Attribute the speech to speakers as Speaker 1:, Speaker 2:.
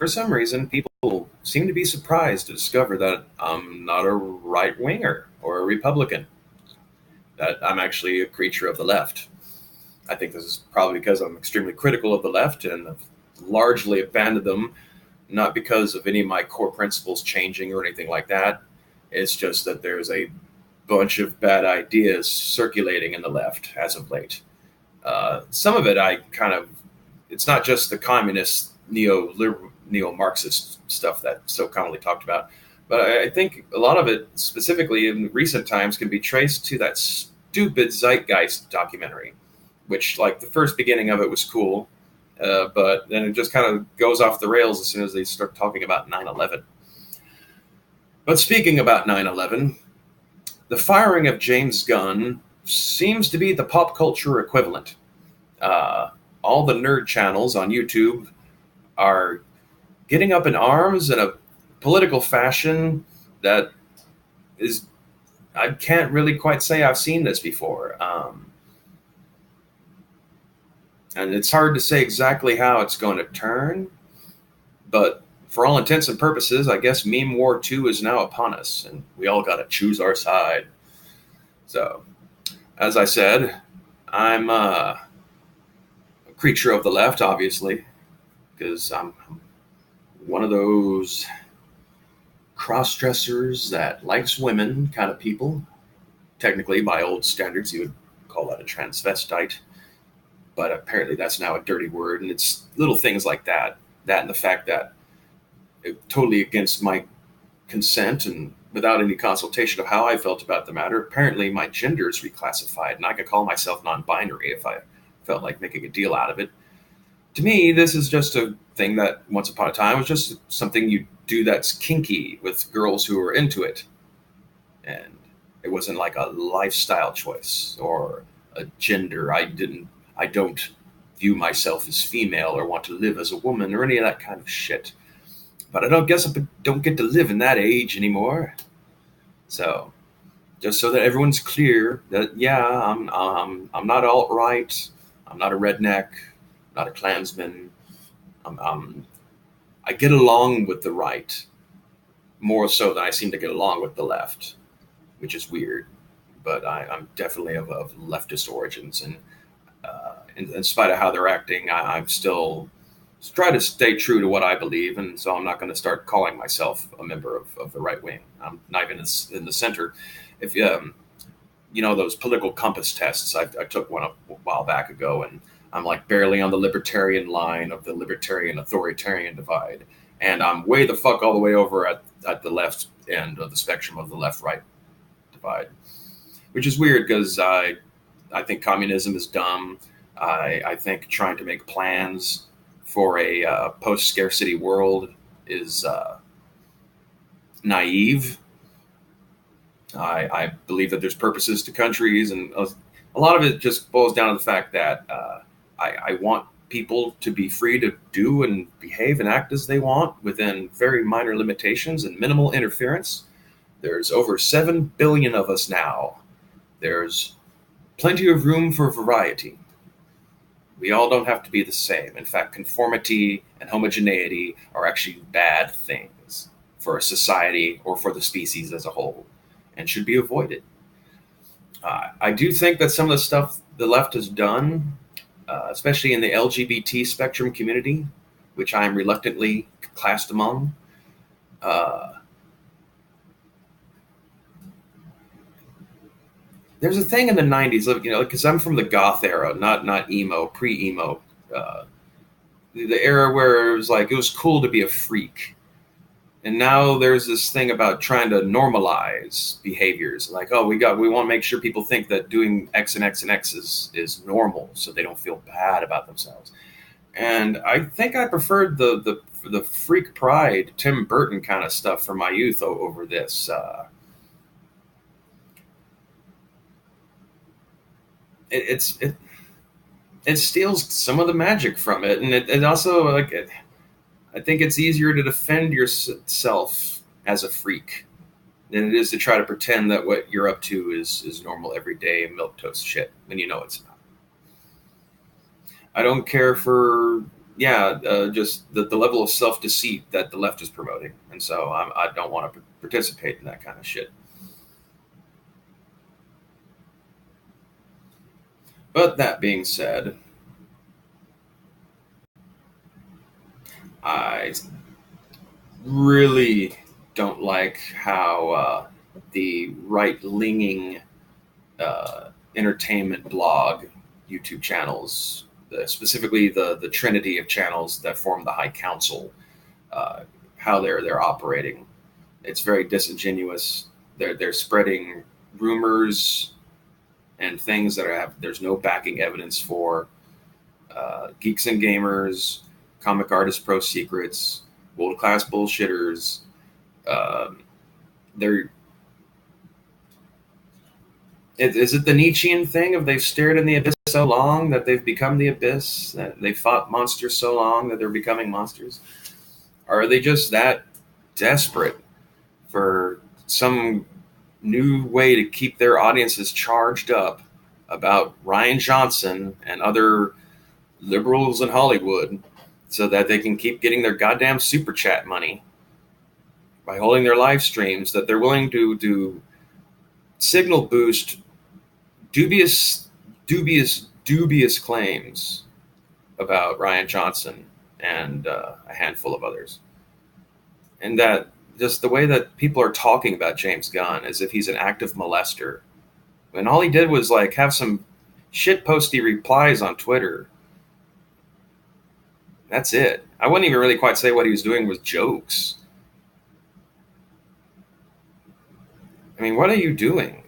Speaker 1: for some reason, people seem to be surprised to discover that I'm not a right winger or a Republican, that I'm actually a creature of the left. I think this is probably because I'm extremely critical of the left and have largely abandoned them, not because of any of my core principles changing or anything like that. It's just that there's a bunch of bad ideas circulating in the left as of late. Some of it I kind of, it's not just the communist neo Marxist stuff that's so commonly talked about, but I think a lot of it, specifically in recent times, can be traced to that stupid Zeitgeist documentary, which, like, the first beginning of it was cool, but then it just kind of goes off the rails as soon as they start talking about 9/11. But speaking about 9/11, the firing of James Gunn seems to be the pop culture equivalent. Uh, all the nerd channels on YouTube are getting up in arms in a political fashion that is, I can't really quite say I've seen this before. And it's hard to say exactly how it's going to turn, but for all intents and purposes, I guess Meme War 2 is now upon us, and we all got to choose our side. So, as I said, I'm a creature of the left, obviously, because I'm one of those cross dressers that likes women kind of people. Technically, by old standards, you would call that a transvestite, but apparently that's now a dirty word, and it's little things like that. That and the fact that it, totally against my consent and without any consultation of how I felt about the matter, apparently my gender is reclassified, and I could call myself non-binary if I felt like making a deal out of it. To me, this is just a thing that once upon a time was just something you do that's kinky with girls who are into it. And it wasn't like a lifestyle choice or a gender. I don't view myself as female or want to live as a woman or any of that kind of shit. But I don't guess I don't get to live in that age anymore. So, just so that everyone's clear that, yeah, I'm not alt right. I'm not a redneck. Not a Klansman. I get along with the right more so than I seem to get along with the left, which is weird. But I'm definitely of leftist origins, and in spite of how they're acting, I'm still try to stay true to what I believe, and so I'm not going to start calling myself a member of the right wing. I'm not even in the center. If you know those political compass tests, I took one a while back ago, and I'm like barely on the libertarian line of the libertarian authoritarian divide, and I'm way the fuck all the way over at the left end of the spectrum of the left right divide, which is weird because I think communism is dumb. I think trying to make plans for a post scarcity world is naive. I believe that there's purposes to countries, and a lot of it just boils down to the fact that I want people to be free to do and behave and act as they want within very minor limitations and minimal interference. There's over 7 billion of us now. There's plenty of room for variety. We all don't have to be the same. In fact, conformity and homogeneity are actually bad things for a society or for the species as a whole and should be avoided. I do think that some of the stuff the left has done, especially in the LGBT spectrum community, which I am reluctantly classed among, uh, there's a thing in the 90s, you know, because I'm from the goth era, not emo, pre-emo, uh, the era where it was like it was cool to be a freak. And now there's this thing about trying to normalize behaviors, like, oh, we want to make sure people think that doing X and X and X is normal, so they don't feel bad about themselves. And I think I preferred the freak pride Tim Burton kind of stuff from my youth over this. It it steals some of the magic from it, and it also like I think it's easier to defend yourself as a freak than it is to try to pretend that what you're up to is normal everyday milk toast shit when you know it's not. I don't care for just the level of self deceit that the left is promoting, and so I don't want to participate in that kind of shit. But that being said, I really don't like how the right-leaning entertainment blog YouTube channels, specifically the trinity of channels that form the High Council, uh, how they're operating. It's very disingenuous. They're spreading rumors and things that there's no backing evidence for. Geeks and gamers, comic artist pro secrets, world class bullshitters. Um, they're Is it the Nietzschean thing of they've stared in the abyss so long that they've become the abyss? That they fought monsters so long that they're becoming monsters? Or are they just that desperate for some new way to keep their audiences charged up about Ryan Johnson and other liberals in Hollywood so that they can keep getting their goddamn super chat money by holding their live streams, that they're willing to do signal boost dubious, dubious claims about Ryan Johnson and a handful of others, and that just the way that people are talking about James Gunn as if he's an active molester, when all he did was like have some shit posty replies on Twitter. That's it. I wouldn't even really quite say what he was doing was jokes. I mean, what are you doing?